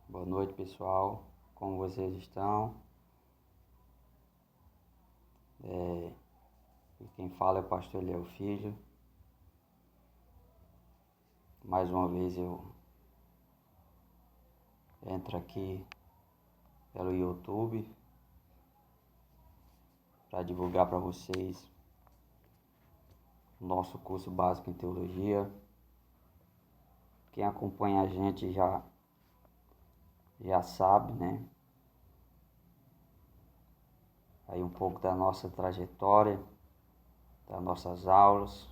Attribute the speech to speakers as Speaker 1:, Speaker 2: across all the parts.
Speaker 1: Boa noite, pessoal. Como vocês estão? Quem fala é o pastor Léo Filho. Mais uma vez eu entro aqui pelo YouTube para divulgar para vocês o nosso curso básico em teologia. Quem acompanha a gente já sabe, né? Aí um pouco da nossa trajetória, das nossas aulas.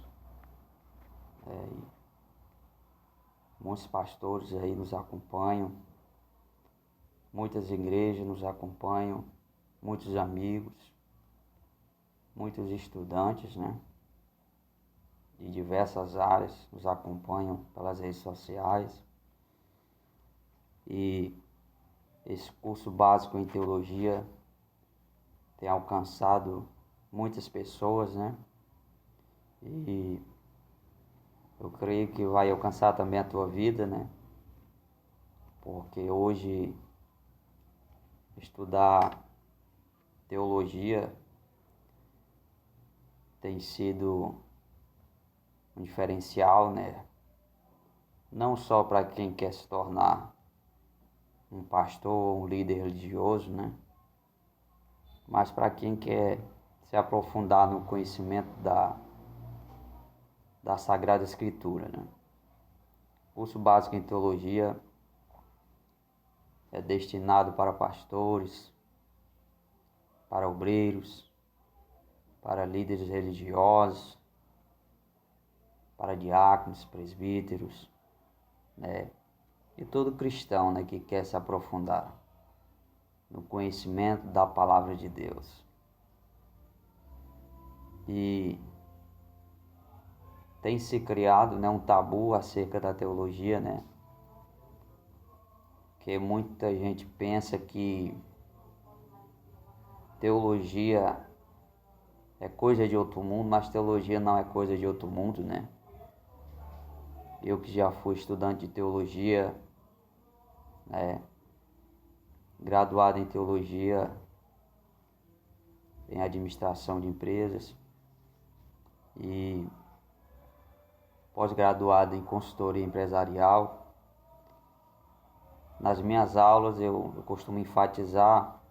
Speaker 1: Muitos pastores aí nos acompanham, muitas igrejas nos acompanham, muitos amigos, muitos estudantes, né? De diversas áreas nos acompanham pelas redes sociais. E esse curso básico em teologia tem alcançado muitas pessoas, né? E eu creio que vai alcançar também a tua vida, né? Porque hoje estudar teologia tem sido um diferencial, né? Não só para quem quer se tornar um pastor, um líder religioso, né? Mas para quem quer se aprofundar no conhecimento da Sagrada Escritura, né? O curso básico em teologia é destinado para pastores, para obreiros, para líderes religiosos, para diáconos, presbíteros, né? E todo cristão, né, que quer se aprofundar no conhecimento da palavra de Deus. E tem se criado, né, um tabu acerca da teologia, né? Que muita gente pensa que teologia é coisa de outro mundo, mas teologia não é coisa de outro mundo, né? Eu que já fui estudante de teologia, né, graduado em teologia, em administração de empresas e pós-graduado em consultoria empresarial. Nas minhas aulas eu costumo enfatizar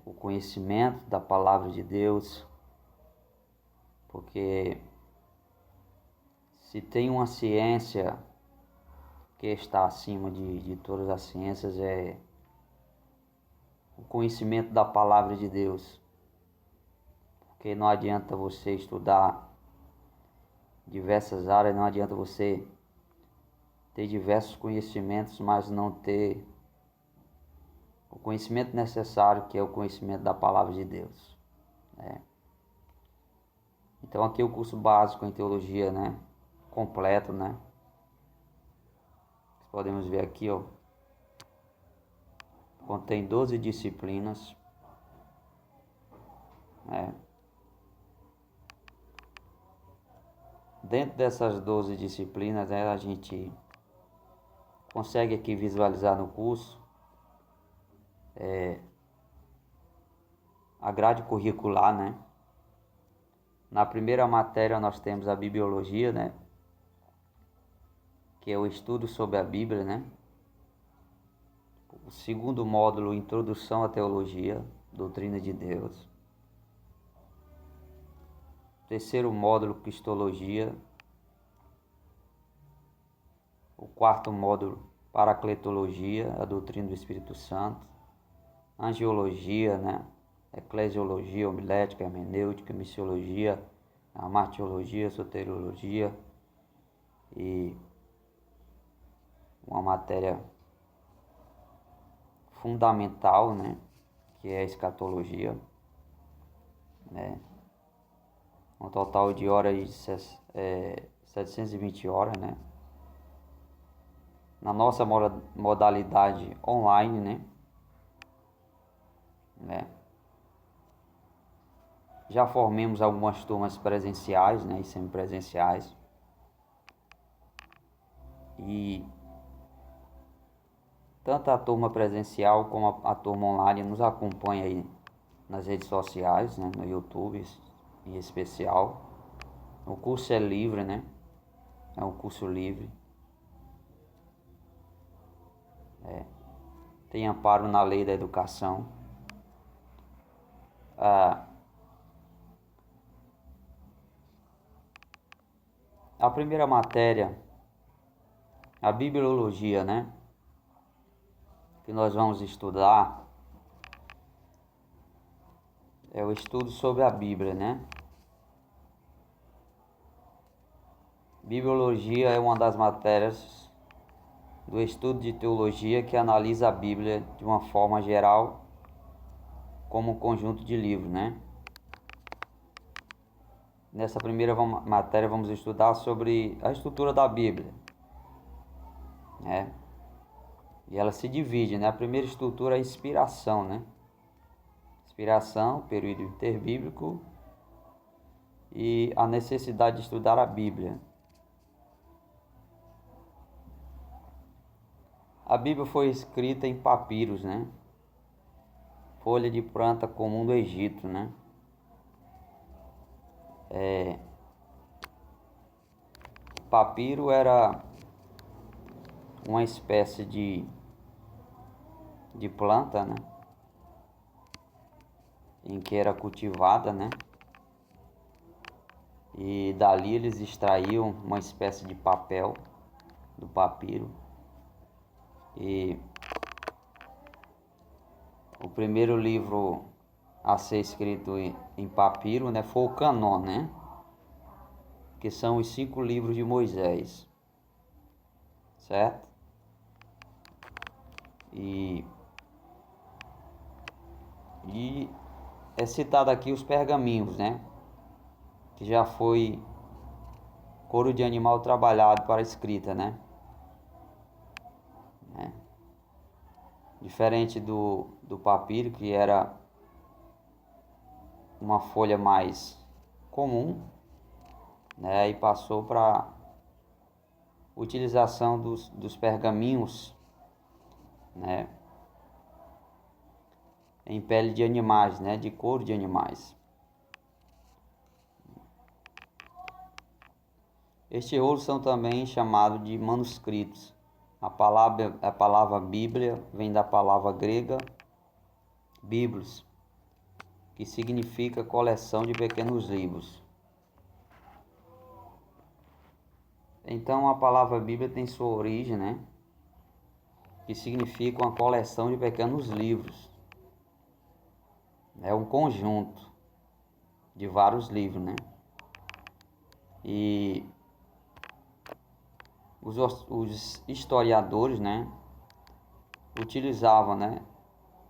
Speaker 1: o conhecimento da palavra de Deus, porque se tem uma ciência que está acima de todas as ciências, é o conhecimento da palavra de Deus. Porque não adianta você estudar diversas áreas, não adianta você ter diversos conhecimentos, mas não ter o conhecimento necessário, que é o conhecimento da palavra de Deus, né? Então aqui o curso básico em teologia, né, completo, né? Podemos ver aqui, ó, contém 12 disciplinas, né? Dentro dessas 12 disciplinas, né, a gente consegue aqui visualizar no curso a grade curricular, né? Na primeira matéria nós temos a bibliologia, né? Que é o estudo sobre a Bíblia, né? O segundo módulo, introdução à teologia, doutrina de Deus. Terceiro módulo, cristologia. O quarto módulo, paracletologia, a doutrina do Espírito Santo. Angiologia, né? Eclesiologia, homilética, hermenêutica, missiologia, amartiologia, soteriologia e uma matéria fundamental, né? Que é a escatologia, né? Um total de horas de 720 horas, né? Na nossa modalidade online, né? Já formamos algumas turmas presenciais, né, e semipresenciais. E tanto a turma presencial como a turma online nos acompanha aí nas redes sociais, né, no YouTube em especial. O curso é livre, né? É um curso livre. Tem amparo na lei da educação. A primeira matéria, a bibliologia, né? Que nós vamos estudar é o estudo sobre a Bíblia, né? Bibliologia é uma das matérias do estudo de teologia que analisa a Bíblia de uma forma geral como um conjunto de livros, né? Nessa primeira matéria vamos estudar sobre a estrutura da Bíblia, né? E ela se divide, né? A primeira estrutura é a inspiração, né? Inspiração, período interbíblico e a necessidade de estudar a Bíblia. A Bíblia foi escrita em papiros, né? Folha de planta comum do Egito, né? Papiro era uma espécie de planta, né? Em que era cultivada, né? E dali eles extraíam uma espécie de papel do papiro. E o primeiro livro a ser escrito em papiro, né, foi o Cânon, né? Que são os 5 livros de Moisés, certo? E é citado aqui os pergaminhos, né? Que já foi couro de animal trabalhado para a escrita, né? Diferente do papiro, que era uma folha mais comum, né? E passou para utilização dos pergaminhos, né? Em pele de animais, né? De couro de animais. Estes rolos são também chamados de manuscritos. A palavra Bíblia vem da palavra grega biblos, que significa coleção de pequenos livros. Então a palavra Bíblia tem sua origem, né? Que significa uma coleção de pequenos livros. É um conjunto de vários livros, né? E os historiadores, né, utilizavam, né,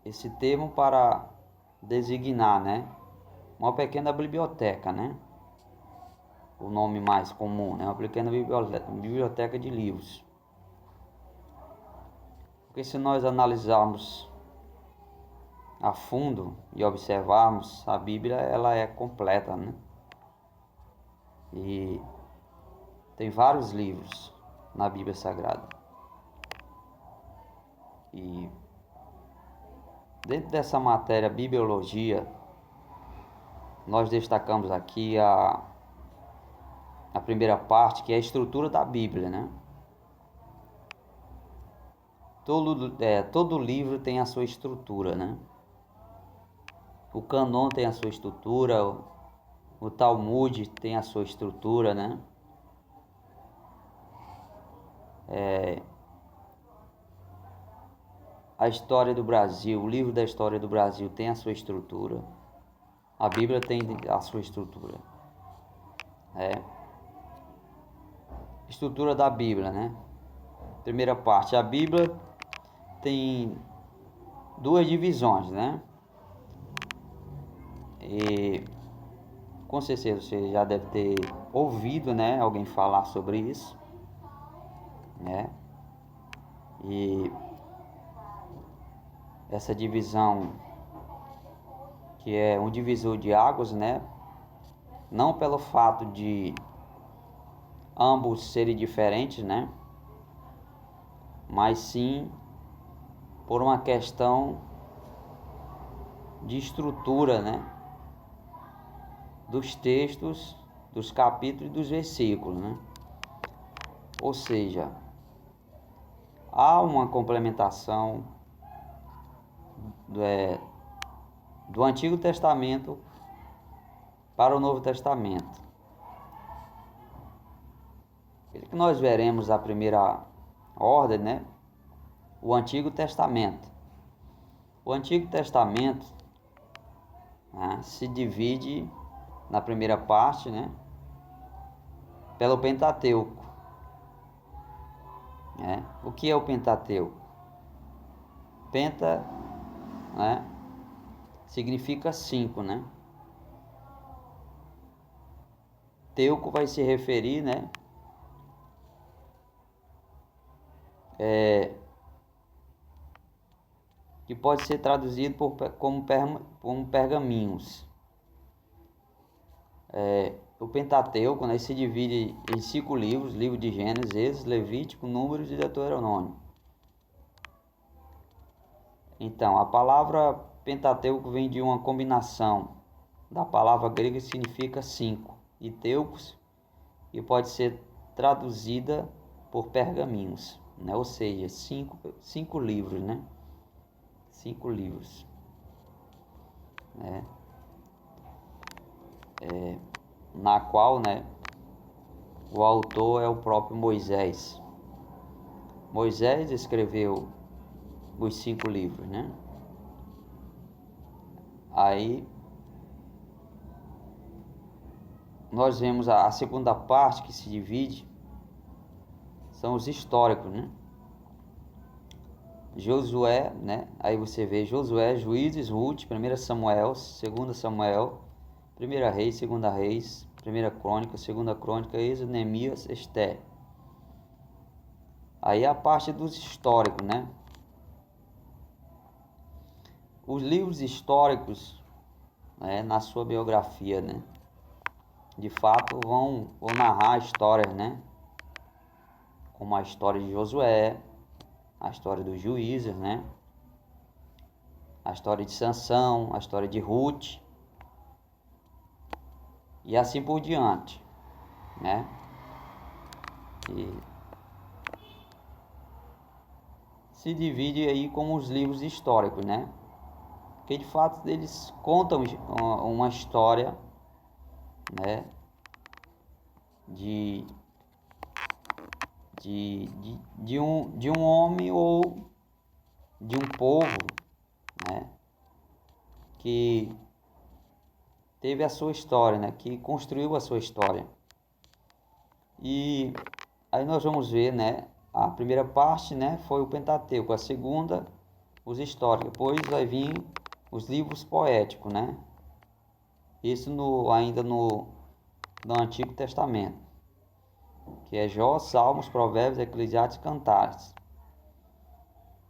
Speaker 1: esse termo para designar, né, uma pequena biblioteca, né? O nome mais comum, né? Uma pequena biblioteca de livros. Porque se nós analisarmos a fundo e observarmos, a Bíblia ela é completa, né? E tem vários livros na Bíblia Sagrada. E dentro dessa matéria bibliologia, nós destacamos aqui a primeira parte, que é a estrutura da Bíblia, né? Todo livro tem a sua estrutura, né? O Cânon tem a sua estrutura, o Talmud tem a sua estrutura, né? A história do Brasil, o livro da história do Brasil tem a sua estrutura. A Bíblia tem a sua estrutura. Estrutura da Bíblia, né? Primeira parte, a Bíblia tem 2 divisões, né? E com certeza você já deve ter ouvido, né, alguém falar sobre isso, né? E essa divisão, que é um divisor de águas, né? Não pelo fato de ambos serem diferentes, né? Mas sim por uma questão de estrutura, né, dos textos, dos capítulos e dos versículos, né? Ou seja, há uma complementação do Antigo Testamento para o Novo Testamento. O que nós veremos a primeira ordem, né? O Antigo Testamento. O Antigo Testamento, né, se divide na primeira parte, né, pelo Pentateuco. Né? O que é o Pentateuco? Penta, né, significa 5, né? Teuco vai se referir, né, que pode ser traduzido como pergaminhos. O Pentateuco, né, se divide em 5 livros: livro de Gênesis, Êxodo, Levítico, Números e Deuteronômio. Então, a palavra Pentateuco vem de uma combinação da palavra grega que significa 5 e teucos, e pode ser traduzida por pergaminhos, né? Ou seja, cinco livros, né? 5 livros, né? Na qual, né, o autor é o próprio Moisés. Moisés escreveu os 5 livros, né? Aí nós vemos a segunda parte que se divide, são os históricos, né? Josué, né? Aí você vê Josué, Juízes, Ruth, 1 Samuel, 2 Samuel, 1 Reis, 2 Reis, 1 Crônica, 2 Crônica, Êxodo, Neemias, Esther. Aí a parte dos históricos, né? Os livros históricos, né, na sua biografia, né, de fato vão narrar histórias, né, como a história de Josué, a história dos juízes, né, a história de Sansão, a história de Ruth e assim por diante, né? E se divide aí como os livros históricos, né? Porque de fato eles contam uma história, né, de um homem ou de um povo, né, que teve a sua história, né, que construiu a sua história. E aí nós vamos ver, né, a primeira parte, né, foi o Pentateuco, a segunda, os históricos, depois vai vir os livros poéticos, né, isso ainda no Antigo Testamento, que é Jó, Salmos, Provérbios, Eclesiastes e Cantares,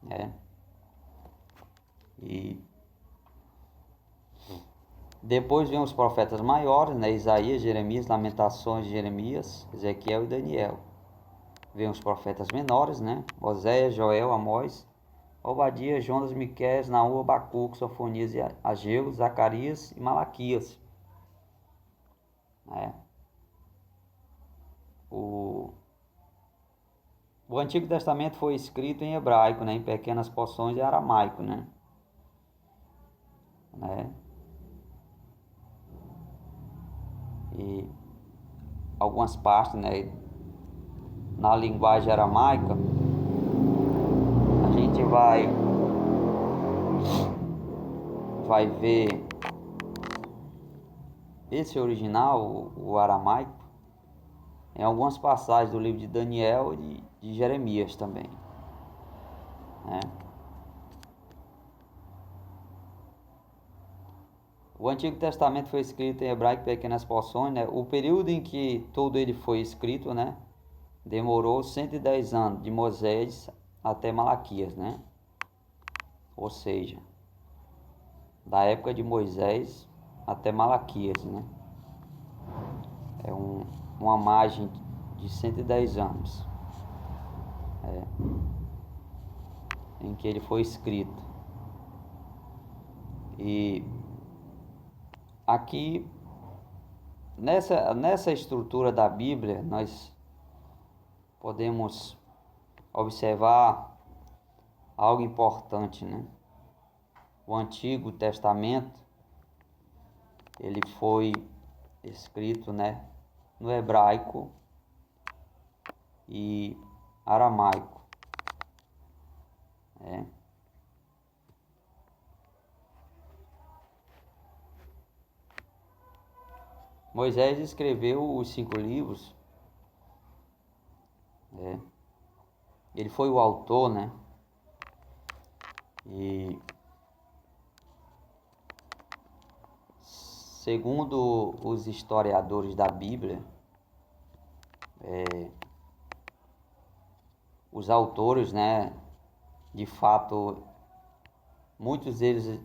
Speaker 1: né? E depois vem os profetas maiores, né? Isaías, Jeremias, Lamentações de Jeremias, Ezequiel e Daniel. Vem os profetas menores, né? Oséias, Joel, Amós, Obadias, Jonas, Miqueias, Naú, Abacuque, Sofonias, Ageu, Zacarias e Malaquias, né? O Antigo Testamento foi escrito em hebraico, né, em pequenas porções de aramaico, né? E algumas partes, né, na linguagem aramaica, a gente vai ver esse original, o aramaico, em algumas passagens do livro de Daniel e de Jeremias também, né? O Antigo Testamento foi escrito em hebraico, pequenas porções, né? O período em que todo ele foi escrito, né, demorou 110 anos, de Moisés até Malaquias, né? Ou seja, da época de Moisés até Malaquias, né? É uma margem de 110 anos. em que ele foi escrito. E aqui, nessa estrutura da Bíblia, nós podemos observar algo importante, né? O Antigo Testamento, ele foi escrito, né, no hebraico e aramaico, né? Moisés escreveu os 5 livros, né? Ele foi o autor, né? E segundo os historiadores da Bíblia, os autores, né, de fato, muitos deles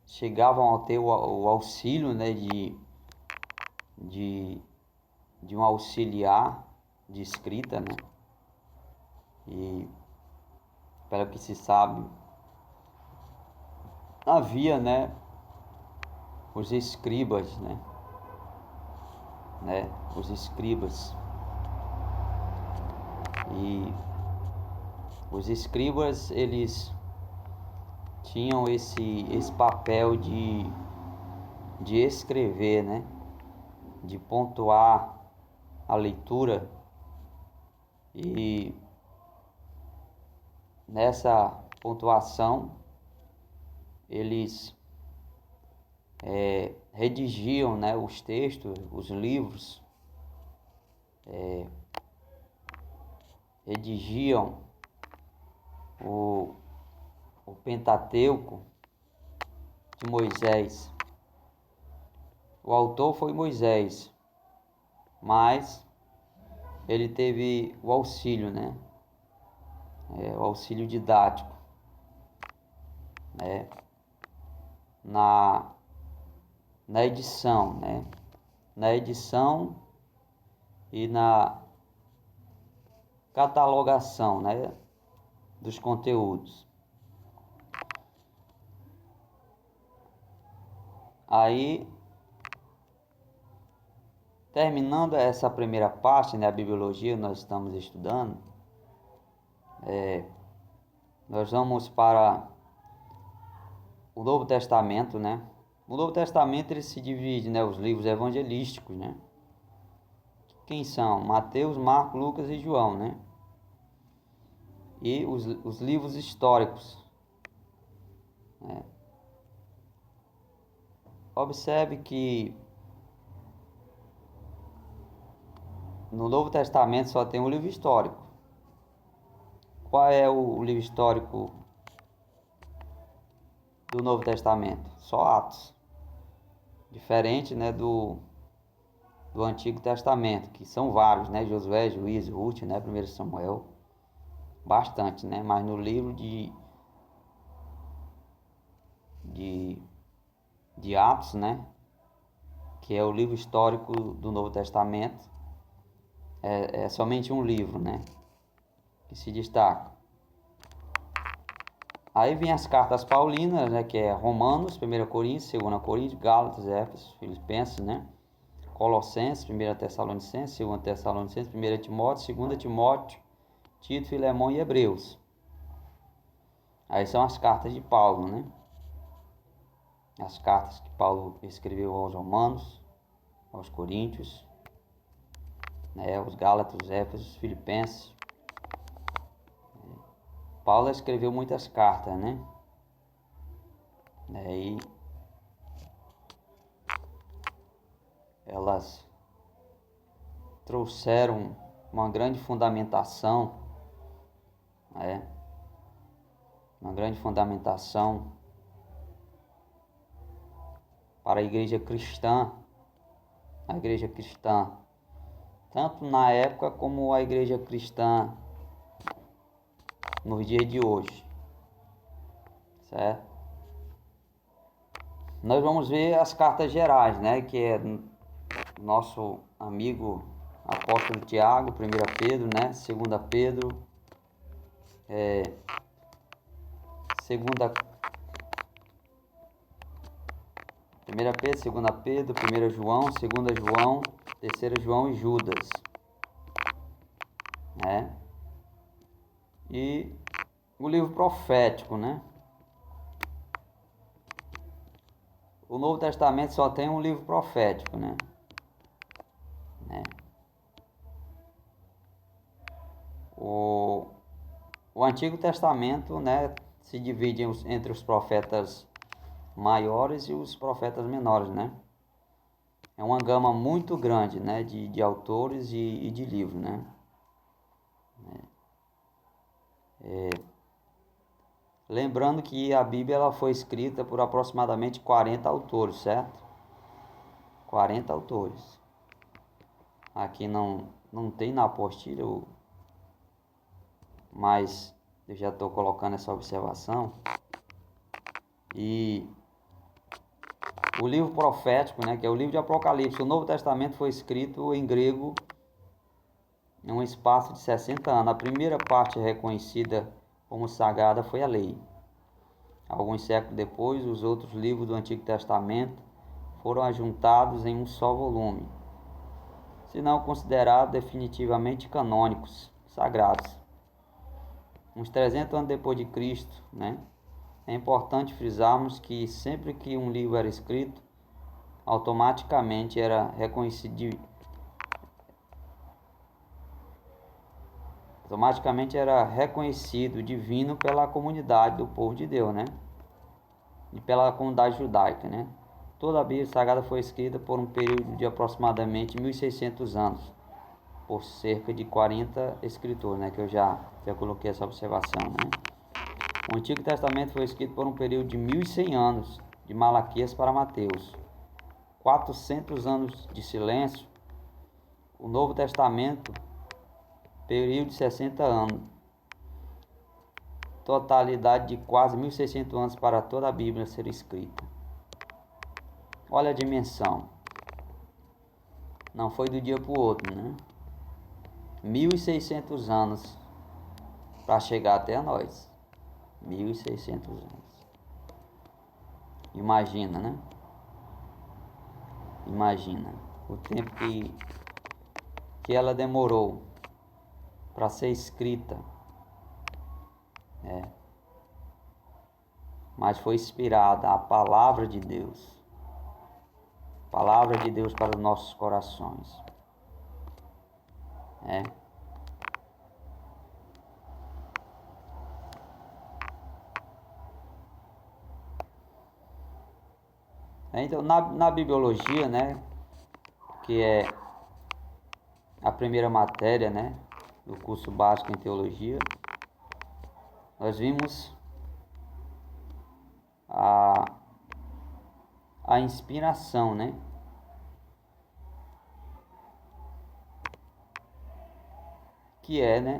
Speaker 1: chegavam a ter o auxílio, né, de um auxiliar de escrita, né? E pelo que se sabe, havia, né, os escribas, né? Os escribas. E os escribas, eles tinham esse papel de escrever, né? De pontuar a leitura, e nessa pontuação eles redigiam, né, os textos, os livros, redigiam o Pentateuco de Moisés. O autor foi Moisés, mas ele teve o auxílio, né? O auxílio didático, né? Na edição, né? Na edição e na catalogação, né, dos conteúdos. Aí, terminando essa primeira parte, né, a bibliologia nós estamos estudando, nós vamos para o Novo Testamento, né? O Novo Testamento ele se divide, né, os livros evangelísticos, né? Quem são? Mateus, Marcos, Lucas e João, né? E os livros históricos, né? Observe que no Novo Testamento só tem um livro histórico. Qual é o livro histórico do Novo Testamento? Só Atos. Diferente, né, do Antigo Testamento, que são vários, né? Josué, Juízes, Ruth, né? 1 Samuel. Bastante, né? Mas no livro de Atos, né? Que é o livro histórico do Novo Testamento, é somente um livro, né? Que se destaca. Aí vem as cartas paulinas, né? Que é Romanos, 1 Coríntios, 2 Coríntios, Gálatas, Éfesos, Filipenses, né? Colossenses, 1 Tessalonicenses, 2 Tessalonicenses, 1 Timóteo, 2 Timóteo, Tito, Filemão e Hebreus. Aí são as cartas de Paulo, né? As cartas que Paulo escreveu aos Romanos, aos Coríntios, né? Os Gálatas, os Éfesos, Filipenses. Paulo escreveu muitas cartas, né? E elas trouxeram uma grande fundamentação, né? Uma grande fundamentação para a igreja cristã, tanto na época como a igreja cristã nos dias de hoje, certo? Nós vamos ver as cartas gerais, né, que é nosso amigo apóstolo Tiago, 1 Pedro, né, 2 Pedro, segunda, 1 Pedro, 2 Pedro, 1 João, 2 João, 3 João e Judas, né? E o livro profético, né? O Novo Testamento só tem um livro profético, né? O Antigo Testamento, né, se divide entre os profetas maiores e os profetas menores, né? É uma gama muito grande, né, de autores e de livros, né? Lembrando que a Bíblia ela foi escrita por aproximadamente 40 autores, certo? 40 autores. Aqui não tem na apostila, mas eu já estou colocando essa observação. E o livro profético, né, que é o livro de Apocalipse, o Novo Testamento foi escrito em grego em um espaço de 60 anos. A primeira parte reconhecida como sagrada foi a lei. Alguns séculos depois, os outros livros do Antigo Testamento foram ajuntados em um só volume, se não considerados definitivamente canônicos, sagrados. Uns 300 anos depois de Cristo, né? É importante frisarmos que sempre que um livro era escrito, automaticamente era reconhecido divino pela comunidade do povo de Deus, né? E pela comunidade judaica, né? Toda a Bíblia Sagrada foi escrita por um período de aproximadamente 1600 anos, por cerca de 40 escritores, né? Que eu já coloquei essa observação, né? O Antigo Testamento foi escrito por um período de 1100 anos, de Malaquias para Mateus. 400 anos de silêncio. O Novo Testamento, período de 60 anos. Totalidade de quase 1600 anos para toda a Bíblia ser escrita. Olha a dimensão. Não foi do dia para o outro, né? 1600 anos para chegar até nós. 1600 anos. Imagina, né? Imagina o tempo que ela demorou para ser escrita. Mas foi inspirada a palavra de Deus. Palavra de Deus para os nossos corações. Então, na bibliologia, né, que é a primeira matéria, né, do curso básico em teologia, nós vimos a inspiração, né? Que é, né?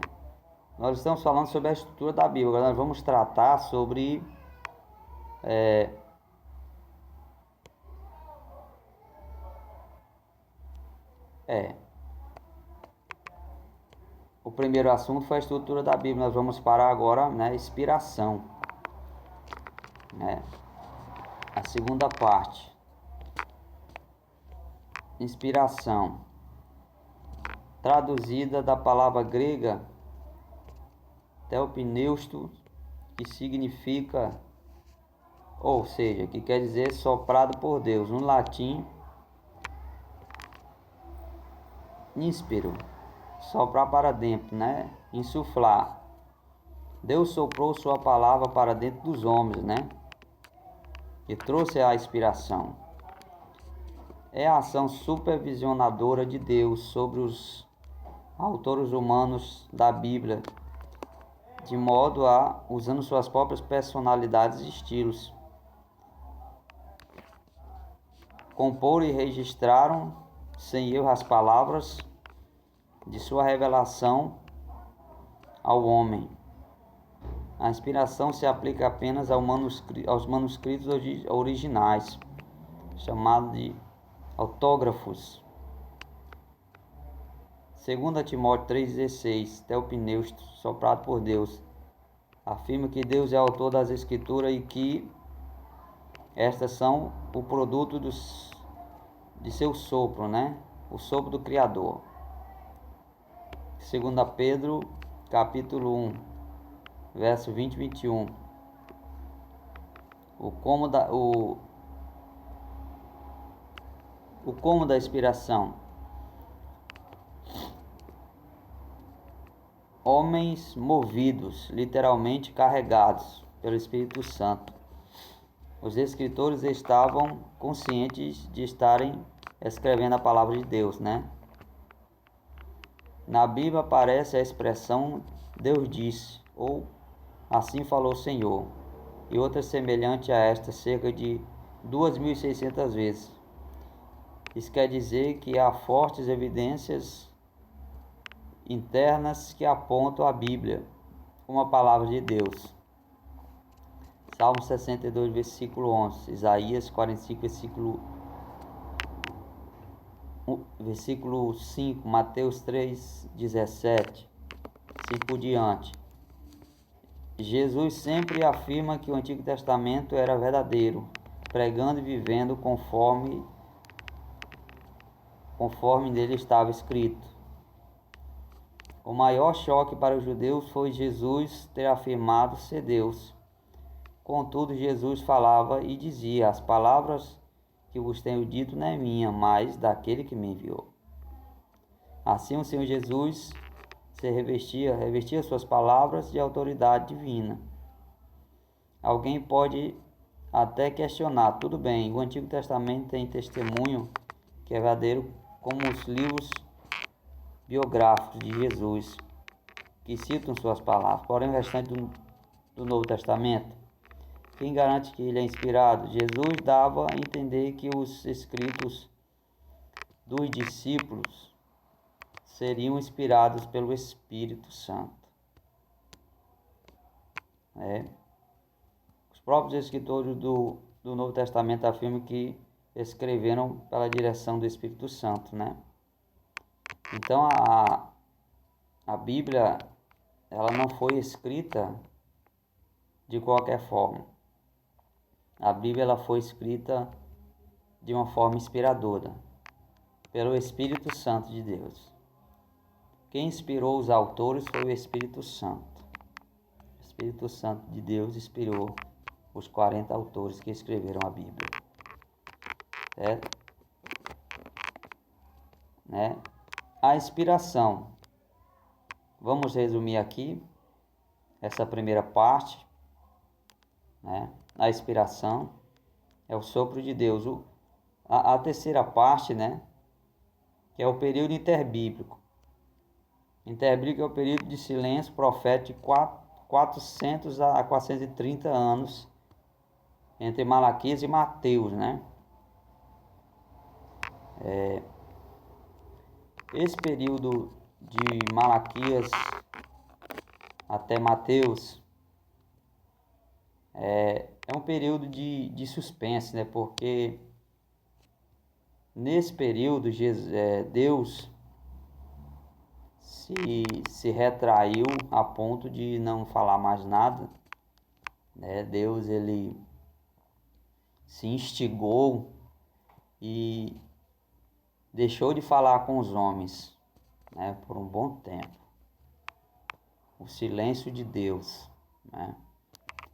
Speaker 1: Nós estamos falando sobre a estrutura da Bíblia. Agora nós vamos tratar sobre o primeiro assunto foi a estrutura da Bíblia. Nós vamos parar agora na inspiração, né? A segunda parte. Inspiração. Traduzida da palavra grega theopneustos, que significa, ou seja, que quer dizer soprado por Deus. No latim, inspiro, soprar para dentro, né? Insuflar. Deus soprou sua palavra para dentro dos homens, né? E trouxe a inspiração. É a ação supervisionadora de Deus sobre os autores humanos da Bíblia, de modo a, usando suas próprias personalidades e estilos, compor e registraram sem erro as palavras de sua revelação ao homem. A inspiração se aplica apenas aos manuscritos originais, chamados de autógrafos. 2 Timóteo 3,16, theopneustos, soprado por Deus. afirma que Deus é autor das Escrituras e que estas são o produto de seu sopro, né? O sopro do Criador. 2 Pedro, capítulo 1, verso 20 e 21. O como da inspiração. Homens movidos, literalmente carregados pelo Espírito Santo. Os escritores estavam conscientes de estarem escrevendo a palavra de Deus, né? Na Bíblia aparece a expressão Deus disse, ou assim falou o Senhor, e outra semelhante a esta cerca de 2.600 vezes. Isso quer dizer que há fortes evidências internas que apontam a Bíblia como a palavra de Deus. Salmo 62, versículo 11, Isaías 45, versículo 5, Mateus 3, 17, assim por diante. Jesus sempre afirma que o Antigo Testamento era verdadeiro, pregando e vivendo conforme nele estava escrito. O maior choque para os judeus foi Jesus ter afirmado ser Deus. Contudo, Jesus falava e dizia: as palavras que vos tenho dito não é minha, mas daquele que me enviou. Assim o Senhor Jesus se revestia suas palavras de autoridade divina. Alguém pode até questionar, tudo bem, o Antigo Testamento tem testemunho que é verdadeiro, como os livros biográficos de Jesus, que citam suas palavras. Porém, o restante do Novo Testamento, quem garante que ele é inspirado? Jesus dava a entender que os escritos dos discípulos seriam inspirados pelo Espírito Santo. Os próprios escritores do Novo Testamento afirmam que escreveram pela direção do Espírito Santo, né? Então a Bíblia, ela não foi escrita de qualquer forma. A Bíblia ela foi escrita de uma forma inspiradora pelo Espírito Santo de Deus. Quem inspirou os autores foi o Espírito Santo. O Espírito Santo de Deus inspirou os 40 autores que escreveram a Bíblia. Certo? Né? A inspiração. Vamos resumir aqui essa primeira parte, né? A inspiração é o sopro de Deus. A terceira parte, né? Que é o período interbíblico. Interbíblico é o período de silêncio profético de 400 a 430 anos entre Malaquias e Mateus, né? Esse período de Malaquias até Mateus é um período de suspense, né? Porque nesse período Deus se retraiu a ponto de não falar mais nada, né? Deus ele se instigou e deixou de falar com os homens, né, por um bom tempo. O silêncio de Deus, né?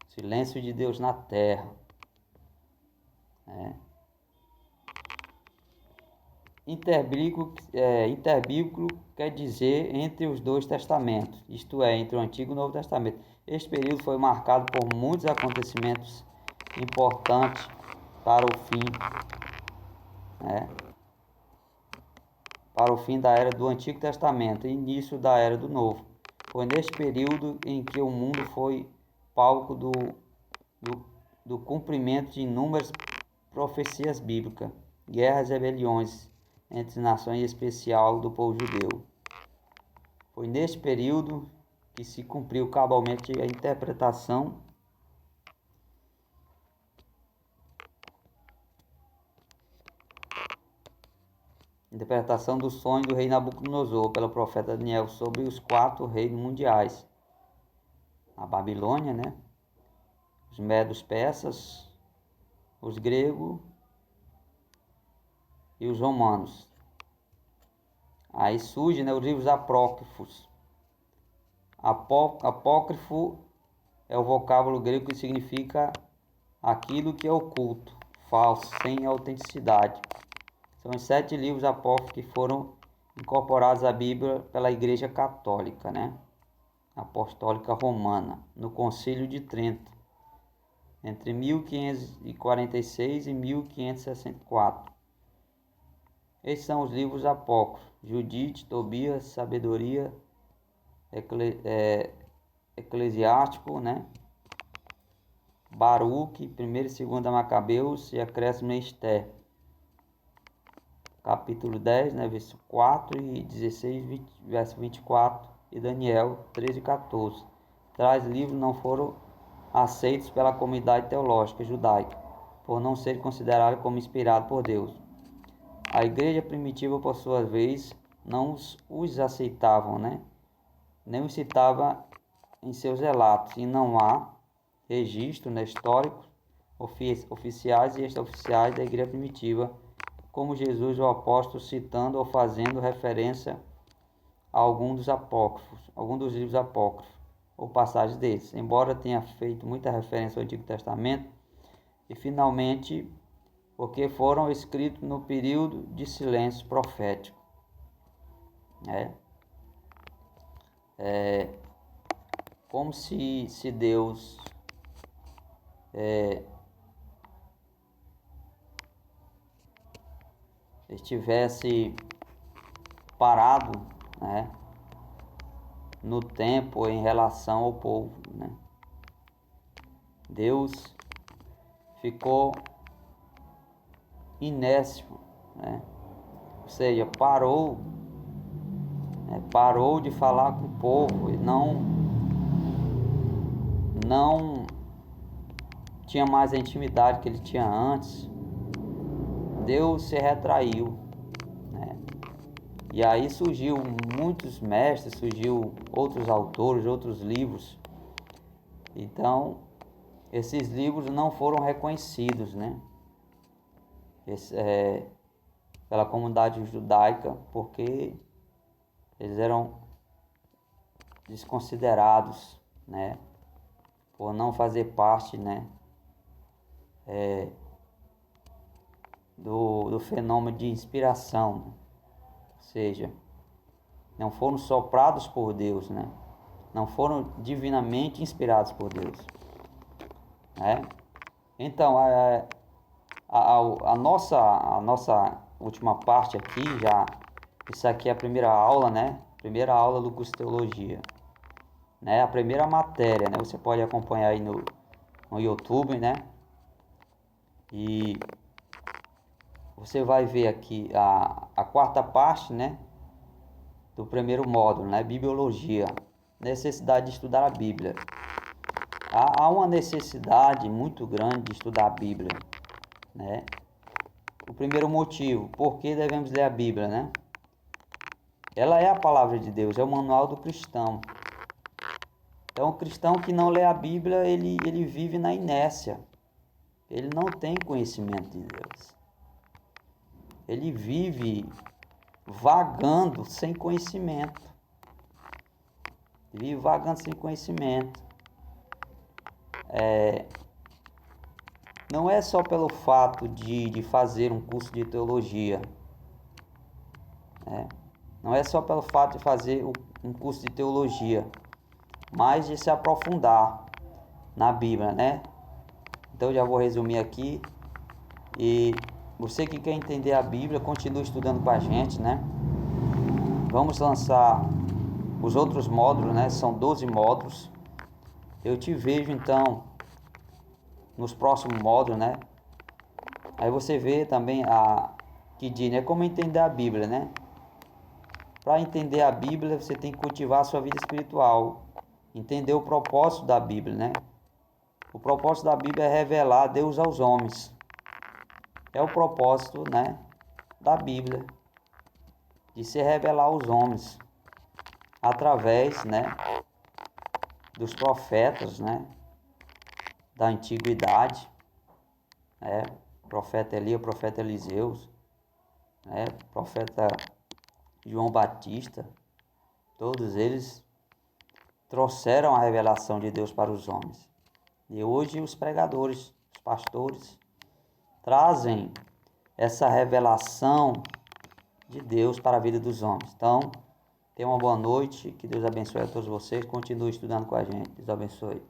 Speaker 1: O silêncio de Deus na terra, né? Interbíblico quer dizer entre os dois testamentos, isto é, entre o Antigo e o Novo Testamento. Este período foi marcado por muitos acontecimentos importantes para o fim, né? Para o fim da era do Antigo Testamento e início da era do Novo. Foi neste período em que o mundo foi palco do cumprimento de inúmeras profecias bíblicas, guerras e rebeliões entre nações, em especial do povo judeu. Foi neste período que se cumpriu cabalmente a interpretação do sonho do rei Nabucodonosor pelo profeta Daniel sobre os 4 reinos mundiais. a Babilônia, né? Os medos persas, os gregos e os romanos. Aí surge, né, os livros apócrifos. Apócrifo é o vocábulo grego que significa aquilo que é oculto, falso, sem autenticidade. São os 7 livros apócrifos que foram incorporados à Bíblia pela Igreja Católica, né? Apostólica Romana, no Concílio de Trento, entre 1546 e 1564. Esses são os livros apócrifos: Judite, Tobias, Sabedoria, Eclesiástico, né? Baruque, 1º e 2º Macabeus e Acréscimo em Esther. Capítulo 10, né, verso 4 e 16, verso 24, e Daniel 13 e 14. Tais livros não foram aceitos pela comunidade teológica judaica, por não serem considerados como inspirados por Deus. A igreja primitiva, por sua vez, não os aceitavam, né? Nem os citava em seus relatos, e não há registro, né, históricos, oficiais e extraoficiais da igreja primitiva, como Jesus o apóstolo citando ou fazendo referência a algum dos livros apócrifos, ou passagens deles, embora tenha feito muita referência ao Antigo Testamento, e finalmente porque foram escritos no período de silêncio profético. Como se Deus estivesse parado, né, no tempo em relação ao povo, né? Deus ficou inércio, né? Ou seja, parou de falar com o povo, e não tinha mais a intimidade que ele tinha antes. Deus se retraiu, né? E aí surgiu muitos mestres, surgiu outros autores, outros livros. Então, esses livros não foram reconhecidos, né? Pela comunidade judaica, porque eles eram desconsiderados, né? Por não fazer parte, né, do fenômeno de inspiração, ou seja, não foram soprados por Deus, né? Não foram divinamente inspirados por Deus, né? Então, a nossa última parte aqui, isso aqui é a primeira aula, né? Primeira aula do curso de Teologia, né? A primeira matéria, né? Você pode acompanhar aí no YouTube, né? E você vai ver aqui a quarta parte, né, do primeiro módulo, né, Bibliologia, necessidade de estudar a Bíblia. Há uma necessidade muito grande de estudar a Bíblia, né? O primeiro motivo, por que devemos ler a Bíblia, né? Ela é a palavra de Deus, é o manual do cristão. Então, o cristão que não lê a Bíblia, ele vive na inércia. Ele não tem conhecimento de Deus. Ele vive vagando sem conhecimento. Ele vive vagando sem conhecimento. Não é só pelo fato de fazer um curso de teologia, né? Não é só pelo fato de fazer um curso de teologia, mas de se aprofundar na Bíblia, né? Então, eu já vou resumir aqui. E você que quer entender a Bíblia, continue estudando com a gente, né? Vamos lançar os outros módulos, né? São 12 módulos. Eu te vejo, então, nos próximos módulos, né? Aí você vê também que diz, né, como entender a Bíblia, né? Para entender a Bíblia, você tem que cultivar a sua vida espiritual. Entender o propósito da Bíblia, né? O propósito da Bíblia é revelar Deus aos homens. É o propósito, né, da Bíblia, de se revelar aos homens através, né, dos profetas, né, da antiguidade, né, profeta Elias, profeta Eliseus, né, profeta João Batista, todos eles trouxeram a revelação de Deus para os homens. E hoje os pregadores, os pastores, trazem essa revelação de Deus para a vida dos homens. Então, tenha uma boa noite, que Deus abençoe a todos vocês, continue estudando com a gente, Deus abençoe.